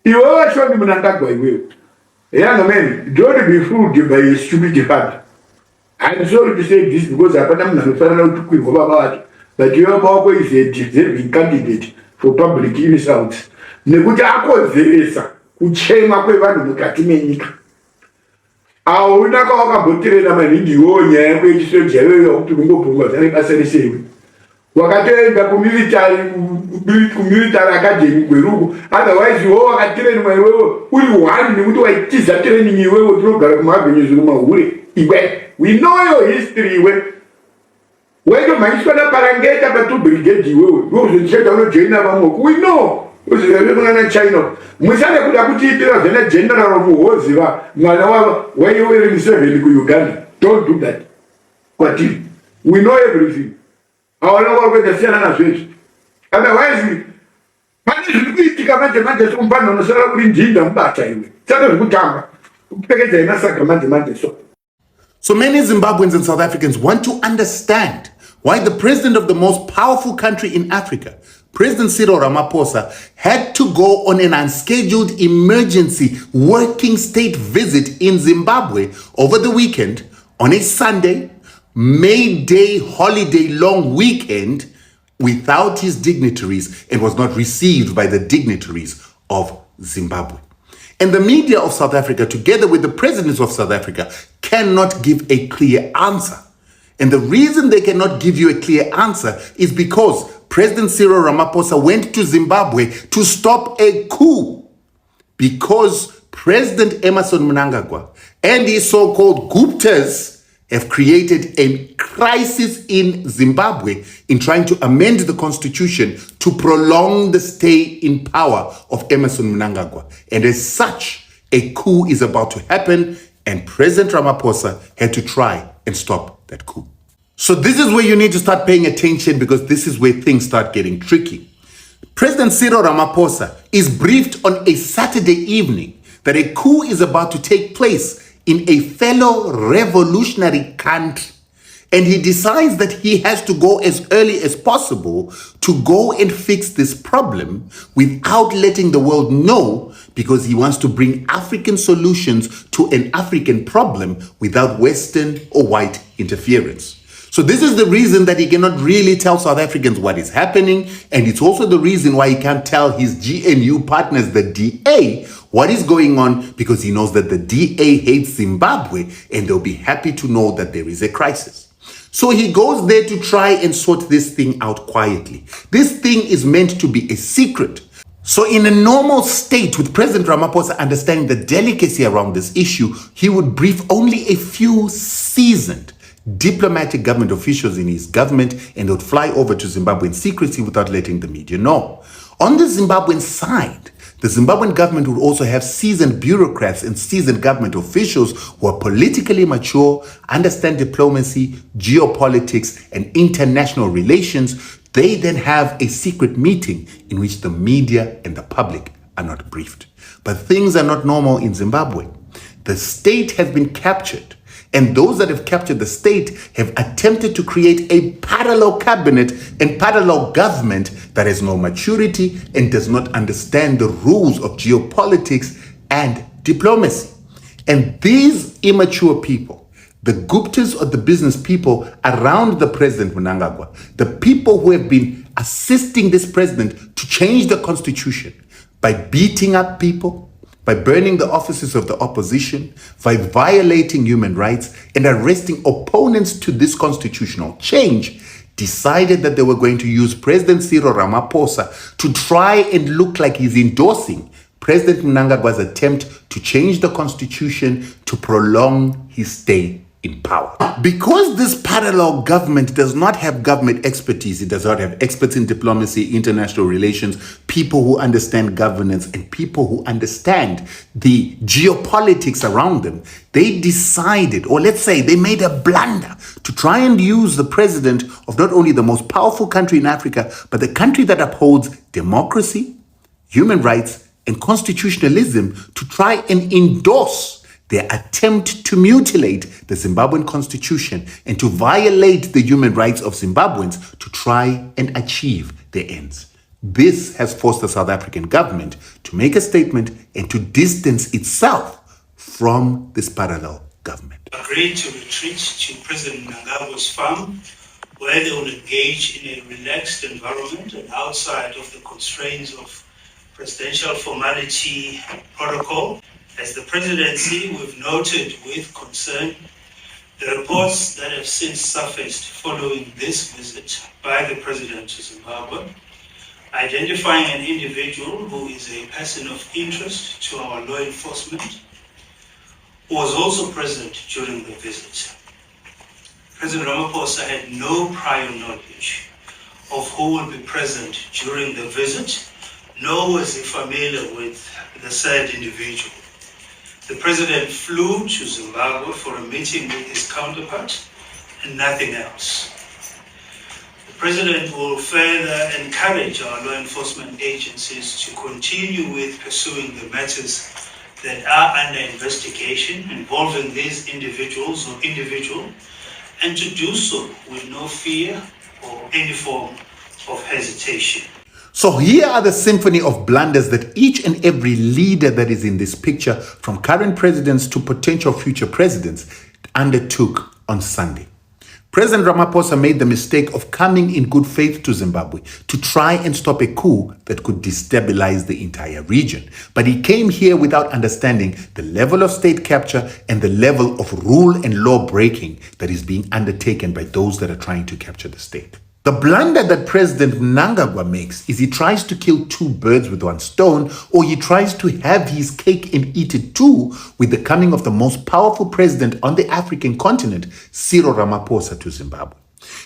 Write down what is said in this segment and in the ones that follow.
You always show me Mnangagwa iwewe. Young man, don't be fooled by a stupid fact. I'm sorry to say this because I am not to quit about it. But you have always a deserving candidate for public insults. Nebuta ako zeresa, kuchema kwe vanu mukatimenyika. Auna kwa wakabotere na manindi uonye, kwe jiso jewe ya kutukungo pungo, zane kasere sewe. Wakatenda kumilitary academy kweruku, otherwise you wakatere numa iwewe, uli wani ni mtu wa itiza training iwewe, tunogara kumabenye zunuma ule. We know your history iwe. Wewe maisha na parangeta batu brigade iwewe. Wewe unacheta uno jena wamoku. We know. Wewe na China. Mwisane kuda kutitira zena general muhozi wa mwana wa wewe Museveni ku Uganda. Don't do that. Kwati. We know everything. Awala wa sana na sisi. Otherwise, pani zikuitika manje sombano no sala kulinjinda mbata iwe. Sasa kutamba. Kupekeza ina saka manje so. So many Zimbabweans and South Africans want to understand why the president of the most powerful country in Africa, President Cyril Ramaphosa, had to go on an unscheduled emergency working state visit in Zimbabwe over the weekend on a Sunday, May Day holiday long weekend without his dignitaries and was not received by the dignitaries of Zimbabwe. And the media of South Africa, together with the presidents of South Africa, cannot give a clear answer. And the reason they cannot give you a clear answer is because President Cyril Ramaphosa went to Zimbabwe to stop a coup. Because President Emmerson Mnangagwa and his so-called Guptas have created a crisis in Zimbabwe in trying to amend the constitution to prolong the stay in power of Emmerson Mnangagwa. And as such, a coup is about to happen, and President Ramaphosa had to try and stop that coup. So this is where you need to start paying attention, because this is where things start getting tricky. President Cyril Ramaphosa is briefed on a Saturday evening that a coup is about to take place in a fellow revolutionary country. And he decides that he has to go as early as possible to go and fix this problem without letting the world know, because he wants to bring African solutions to an African problem without Western or white interference. So this is the reason that he cannot really tell South Africans what is happening. And it's also the reason why he can't tell his GNU partners, the DA, what is going on, because he knows that the DA hates Zimbabwe and they'll be happy to know that there is a crisis. So he goes there to try and sort this thing out quietly. This thing is meant to be a secret. So in a normal state, with President Ramaphosa understanding the delicacy around this issue, he would brief only a few seasoned diplomatic government officials in his government, and they would fly over to Zimbabwe in secrecy without letting the media know. On the Zimbabwean side, the Zimbabwean government would also have seasoned bureaucrats and seasoned government officials who are politically mature, understand diplomacy, geopolitics, and international relations. They then have a secret meeting in which the media and the public are not briefed. But things are not normal in Zimbabwe. The state has been captured, and those that have captured the state have attempted to create a parallel cabinet and parallel government that has no maturity and does not understand the rules of geopolitics and diplomacy. And these immature people, the Guptas or the business people around the president Mnangagwa, the people who have been assisting this president to change the constitution by beating up people, by burning the offices of the opposition, by violating human rights and arresting opponents to this constitutional change, decided that they were going to use President Cyril Ramaphosa to try and look like he's endorsing President Mnangagwa's attempt to change the constitution to prolong his stay in power. Because this parallel government does not have government expertise, it does not have experts in diplomacy, international relations, people who understand governance, and people who understand the geopolitics around them, they decided, or let's say they made a blunder to try and use the president of not only the most powerful country in Africa, but the country that upholds democracy, human rights, and constitutionalism to try and endorse their attempt to mutilate the Zimbabwean constitution and to violate the human rights of Zimbabweans to try and achieve their ends. This has forced the South African government to make a statement and to distance itself from this parallel government. Agreed to retreat to President Mnangagwa's farm, where they will engage in a relaxed environment and outside of the constraints of presidential formality protocol. As the presidency, we've noted with concern the reports that have since surfaced following this visit by the president to Zimbabwe, identifying an individual who is a person of interest to our law enforcement, who was also present during the visit. President Ramaphosa had no prior knowledge of who will be present during the visit, nor was he familiar with the said individual. The president flew to Zimbabwe for a meeting with his counterpart and nothing else. The president will further encourage our law enforcement agencies to continue with pursuing the matters that are under investigation involving these individuals or individual, and to do so with no fear or any form of hesitation. So here are the symphony of blunders that each and every leader that is in this picture, from current presidents to potential future presidents, undertook on Sunday. President Ramaphosa made the mistake of coming in good faith to Zimbabwe to try and stop a coup that could destabilize the entire region. But he came here without understanding the level of state capture and the level of rule and law breaking that is being undertaken by those that are trying to capture the state. The blunder that President Mnangagwa makes is he tries to kill two birds with one stone, or he tries to have his cake and eat it too with the coming of the most powerful president on the African continent, Cyril Ramaphosa, to Zimbabwe.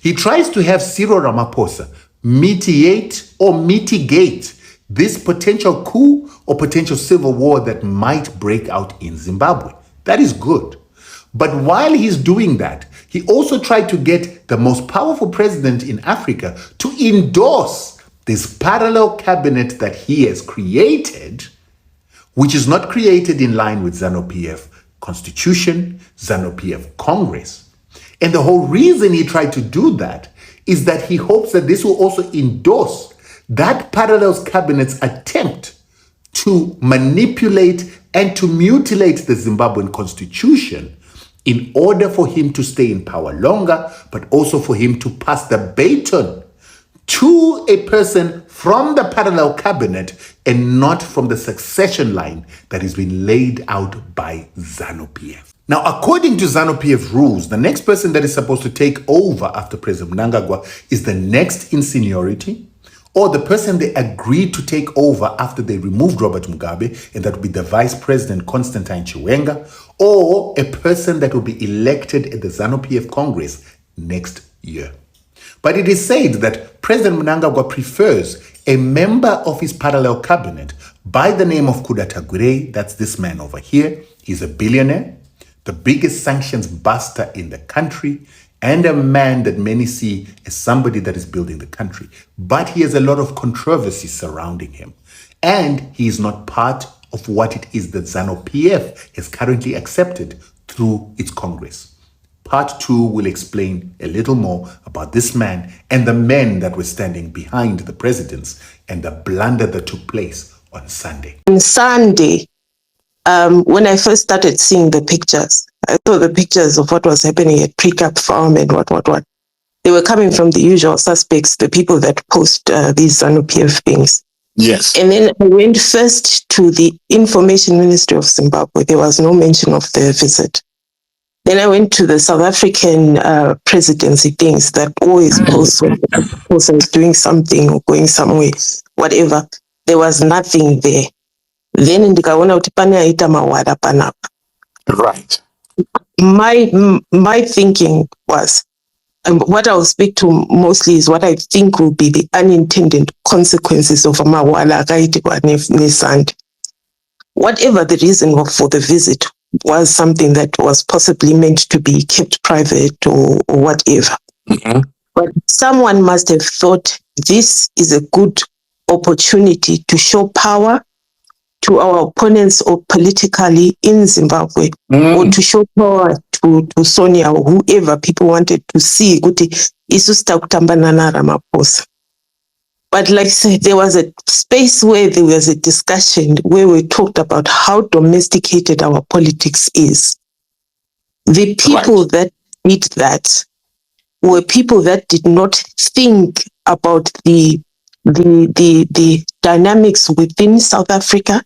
He tries to have Cyril Ramaphosa mediate or mitigate this potential coup or potential civil war that might break out in Zimbabwe. That is good. But while he's doing that, he also tried to get the most powerful president in Africa to endorse this parallel cabinet that he has created, which is not created in line with ZANU-PF Constitution, ZANU-PF Congress. And the whole reason he tried to do that is that he hopes that this will also endorse that parallel cabinet's attempt to manipulate and to mutilate the Zimbabwean constitution in order for him to stay in power longer, but also for him to pass the baton to a person from the parallel cabinet and not from the succession line that has been laid out by ZANU-PF. Now, according to ZANU-PF rules, the next person that is supposed to take over after President Mnangagwa is the next in seniority, or the person they agreed to take over after they removed Robert Mugabe, and that would be the Vice President Constantine Chiwenga, or a person that will be elected at the ZANU-PF Congress next year. But it is said that President Mnangagwa prefers a member of his parallel cabinet by the name of Coup, that's this man over here. He's a billionaire, the biggest sanctions buster in the country, and a man that many see as somebody that is building the country. But he has a lot of controversy surrounding him. And he is not part of what it is that ZANU-PF has currently accepted through its Congress. Part 2 will explain a little more about this man and the men that were standing behind the presidents and the blunder that took place on Sunday. On Sunday, when I first started seeing the pictures, I saw the pictures of what was happening at Precap Farm and what. They were coming from the usual suspects, the people that post these ZANU-PF things. Yes. And then I went first to the Information Ministry of Zimbabwe. There was no mention of the visit. Then I went to the South African presidency things that always post when the person is doing something or going somewhere, whatever. There was nothing there. Then ndikaona kuti pane aita mawada panapa. Right. My thinking was, what I'll speak to mostly is what I think will be the unintended consequences of mawala akaitikwa neSande. Whatever the reason for the visit was something that was possibly meant to be kept private or whatever. Mm-hmm. But someone must have thought this is a good opportunity to show power to our opponents or politically in Zimbabwe, or to show power to Sonia or whoever people wanted to see. But But like I said, there was a space where there was a discussion where we talked about how domesticated our politics is. The people that did that were people that did not think about the dynamics within South Africa,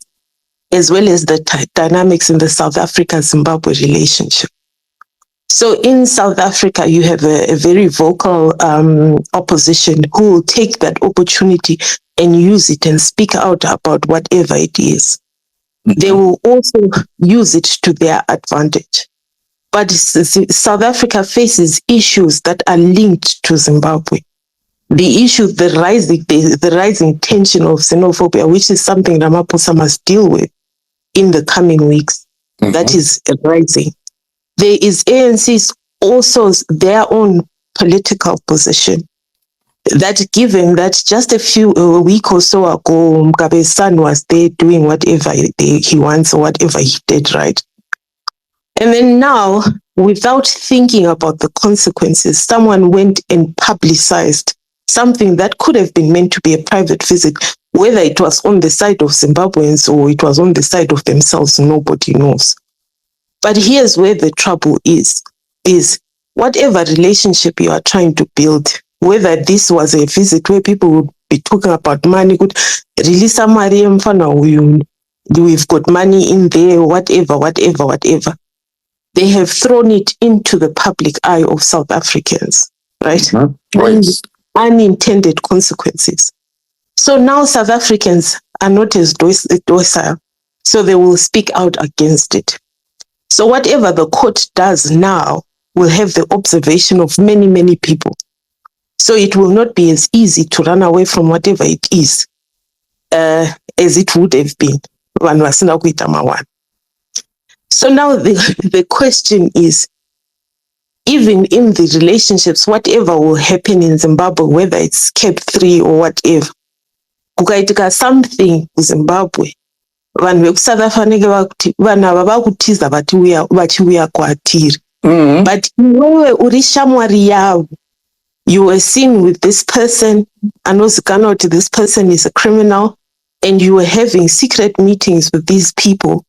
as well as the dynamics in the South Africa-Zimbabwe relationship. So in South Africa, you have a very vocal opposition who will take that opportunity and use it and speak out about whatever it is. They will also use it to their advantage. But South Africa faces issues that are linked to Zimbabwe. The issue, the rising tension of xenophobia, which is something Ramaphosa must deal with in the coming weeks, that is rising. There is ANC's also their own political position. That given that just a week or so ago, Mugabe's son was there doing whatever he wants or whatever he did, right? And then now, without thinking about the consequences, someone went and publicized something that could have been meant to be a private visit, whether it was on the side of Zimbabweans or it was on the side of themselves, nobody knows. But here's where the trouble is whatever relationship you are trying to build, whether this was a visit where people would be talking about money, could release money, we've got money in there, whatever. They have thrown it into the public eye of South Africans, right? Right. Unintended consequences. So now South Africans are not as docile, so they will speak out against it. So whatever the court does now will have the observation of many, many people. So it will not be as easy to run away from whatever it is as it would have been. So now the question is, even in the relationships, whatever will happen in Zimbabwe, whether it's Cap 3 or whatever, kukaitika something in Zimbabwe, vanhu vekusouth fanike vakuti vanhu ava vakutiza vachiuya kwatiri. But iwewe uri shamwari yavo, you were seen with this person, anozikana kuti this person is a criminal, and you were having secret meetings with these people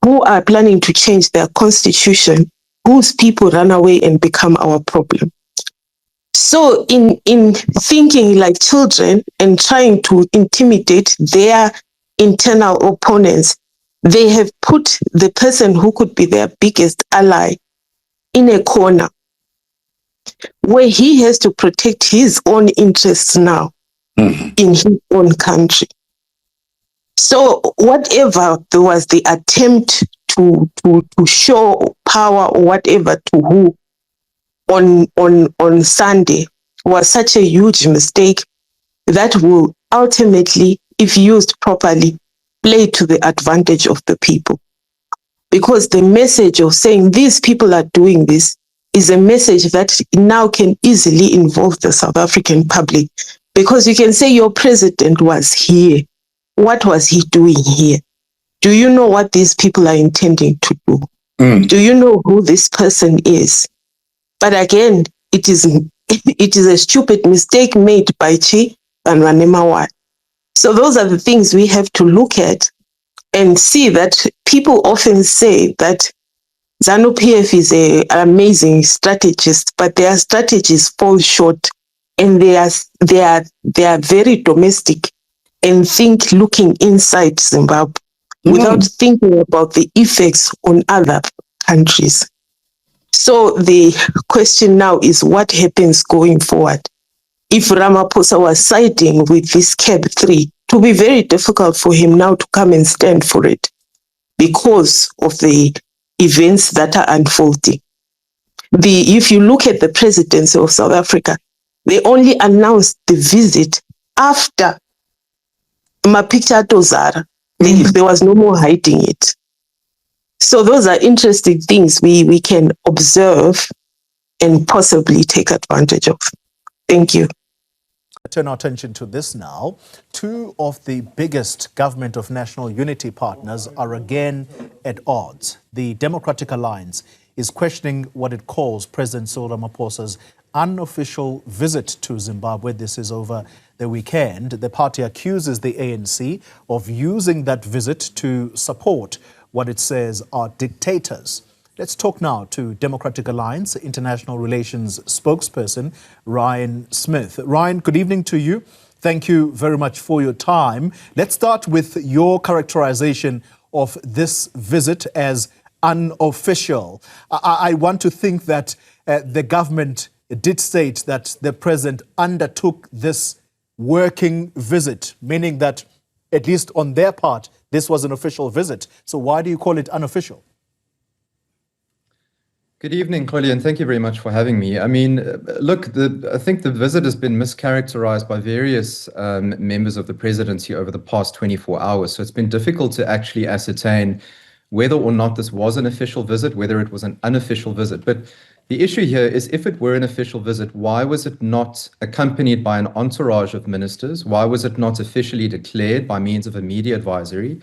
who are planning to change their constitution, whose people run away and become our problem. So in thinking like children and trying to intimidate their internal opponents, they have put the person who could be their biggest ally in a corner where he has to protect his own interests now in his own country. So whatever there was the attempt to show power or whatever to who on Sunday was such a huge mistake that will ultimately, if used properly, play to the advantage of the people. Because the message of saying these people are doing this is a message that now can easily involve the South African public. Because you can say your president was here. What was he doing here? Do you know what these people are intending to do? Do you know who this person is? But again, it is a stupid mistake made by Chi and Ranemawa. So those are the things we have to look at and see that people often say that ZANU-PF is an amazing strategist, but their strategies fall short and they are very domestic and think looking inside Zimbabwe without thinking about the effects on other countries. So the question now is what happens going forward? If Ramaphosa was siding with this Cap 3, it will be very difficult for him now to come and stand for it because of the events that are unfolding. If you look at the presidency of South Africa, they only announced the visit after Mapicture Tozara. There was no more hiding it. So those are interesting things we can observe and possibly take advantage of. Thank you. Turn our attention to this now. Two of the biggest government of national unity partners are again at odds. The Democratic Alliance is questioning what it calls President Cyril Ramaphosa's unofficial visit to Zimbabwe. This is over the weekend. The party accuses the ANC of using that visit to support what it says are dictators. Let's talk now to Democratic Alliance International Relations spokesperson Ryan Smith. Ryan, good evening to you. Thank you very much for your time. Let's start with your characterization of this visit as unofficial. I want to think that the government did state that the president undertook this working visit, meaning that, at least on their part, this was an official visit. So why do you call it unofficial? Good evening, Kholi, and thank you very much for having me. I mean, look, I think the visit has been mischaracterized by various members of the presidency over the past 24 hours. So it's been difficult to actually ascertain whether or not this was an official visit, whether it was an unofficial visit. But the issue here is, if it were an official visit, why was it not accompanied by an entourage of ministers? Why was it not officially declared by means of a media advisory?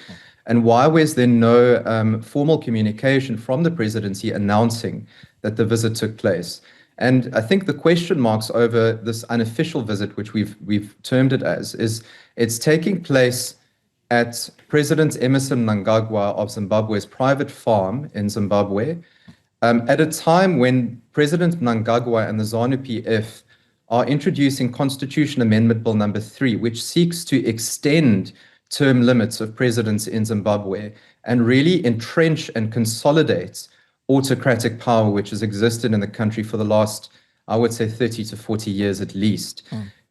And why was there no formal communication from the presidency announcing that the visit took place? And I think the question marks over this unofficial visit, which we've termed it as, is it's taking place at President Emerson Mnangagwa of Zimbabwe's private farm in Zimbabwe, at a time when President Mnangagwa and the ZANU-PF are introducing Constitution Amendment Bill number 3, which seeks to extend term limits of presidents in Zimbabwe and really entrench and consolidate autocratic power, which has existed in the country for the last, I would say, 30 to 40 years at least.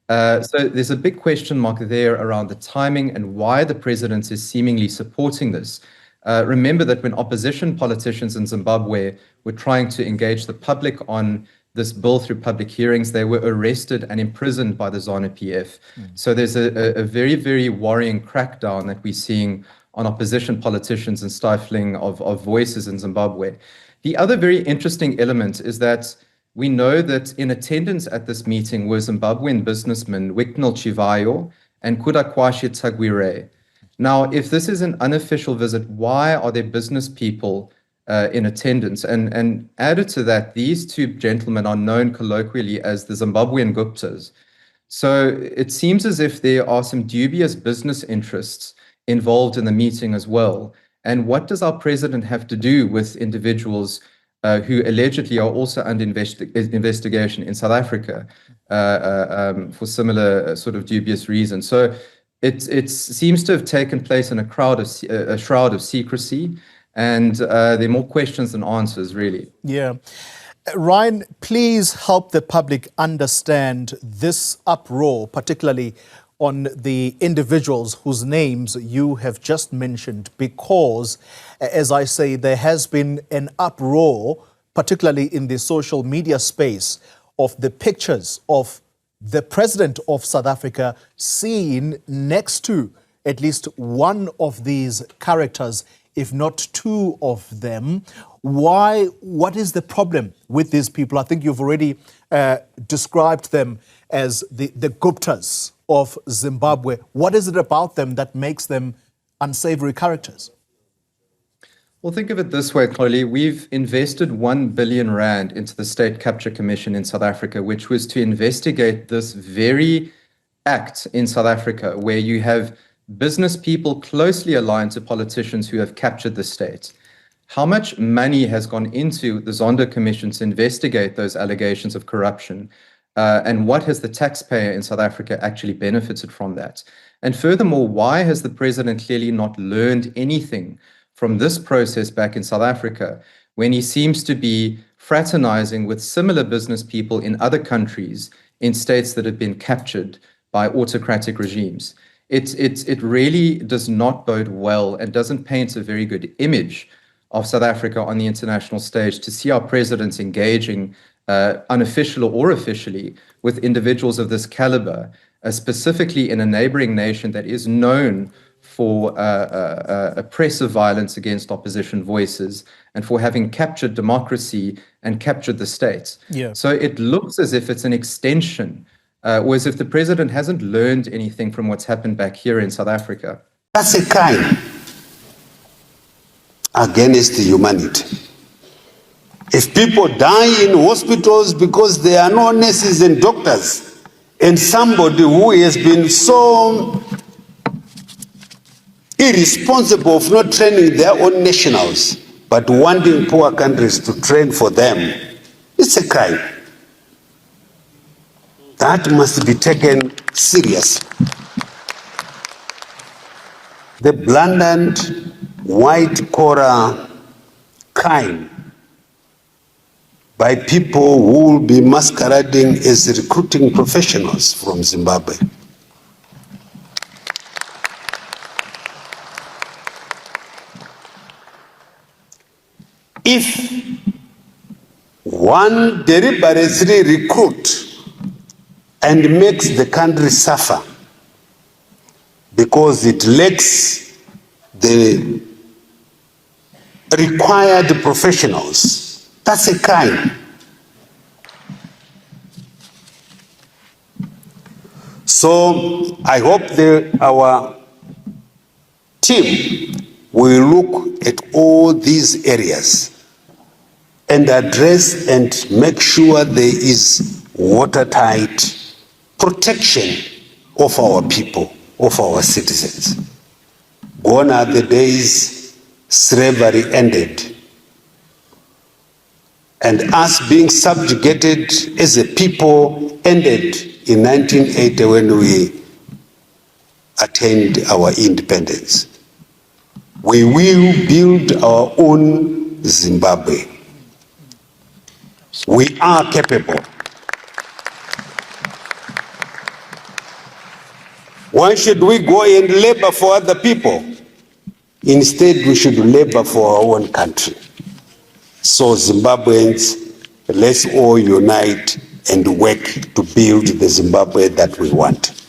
So there's a big question mark there around the timing and why the president is seemingly supporting this. Remember that when opposition politicians in Zimbabwe were trying to engage the public on this bill through public hearings, they were arrested and imprisoned by the ZANU-PF. So there's a very, very worrying crackdown that we're seeing on opposition politicians and stifling of voices in Zimbabwe. The other very interesting element is that we know that in attendance at this meeting were Zimbabwean businessmen Wicknell Chivayo and Kudakwashi Tagwire. Now, if this is an unofficial visit, why are there business people in attendance? And added to that, these two gentlemen are known colloquially as the Zimbabwean Guptas. So it seems as if there are some dubious business interests involved in the meeting as well. And what does our president have to do with individuals who allegedly are also under investigation in South Africa for similar sort of dubious reasons? So it seems to have taken place in a shroud of secrecy. And there are more questions than answers, really. Yeah. Ryan, please help the public understand this uproar, particularly on the individuals whose names you have just mentioned, because, as I say, there has been an uproar, particularly in the social media space, of the pictures of the president of South Africa seen next to at least one of these characters, if not two of them. What is the problem with these people? I think you've already described them as the Guptas of Zimbabwe. What is it about them that makes them unsavory characters? Well, think of it this way, Kholi. We've invested 1 billion rand into the State Capture Commission in South Africa, which was to investigate this very act in South Africa, where you have business people closely aligned to politicians who have captured the state. How much money has gone into the Zondo Commission to investigate those allegations of corruption? And what has the taxpayer in South Africa actually benefited from that? And furthermore, why has the president clearly not learned anything from this process back in South Africa, when he seems to be fraternizing with similar business people in other countries in states that have been captured by autocratic regimes? It really does not bode well and doesn't paint a very good image of South Africa on the international stage to see our presidents engaging unofficially or officially with individuals of this caliber, specifically in a neighboring nation that is known for oppressive violence against opposition voices and for having captured democracy and captured the states. Yeah. So it looks as if it's an extension, or as if the president hasn't learned anything from what's happened back here in South Africa. That's a crime against humanity. If people die in hospitals because there are no nurses and doctors, and somebody who has been so irresponsible of not training their own nationals, but wanting poor countries to train for them, it's a crime. That must be taken seriously. The blatant white collar crime by people who will be masquerading as recruiting professionals from Zimbabwe. If one deliberately recruits and makes the country suffer because it lacks the required professionals, that's a crime. So I hope our team will look at all these areas and address and make sure there is watertight protection of our people, of our citizens. Gone are the days slavery ended, and us being subjugated as a people ended in 1980 when we attained our independence. We will build our own Zimbabwe. We are capable. Why should we go and labor for other people? Instead, we should labor for our own country. So Zimbabweans, let's all unite and work to build the Zimbabwe that we want.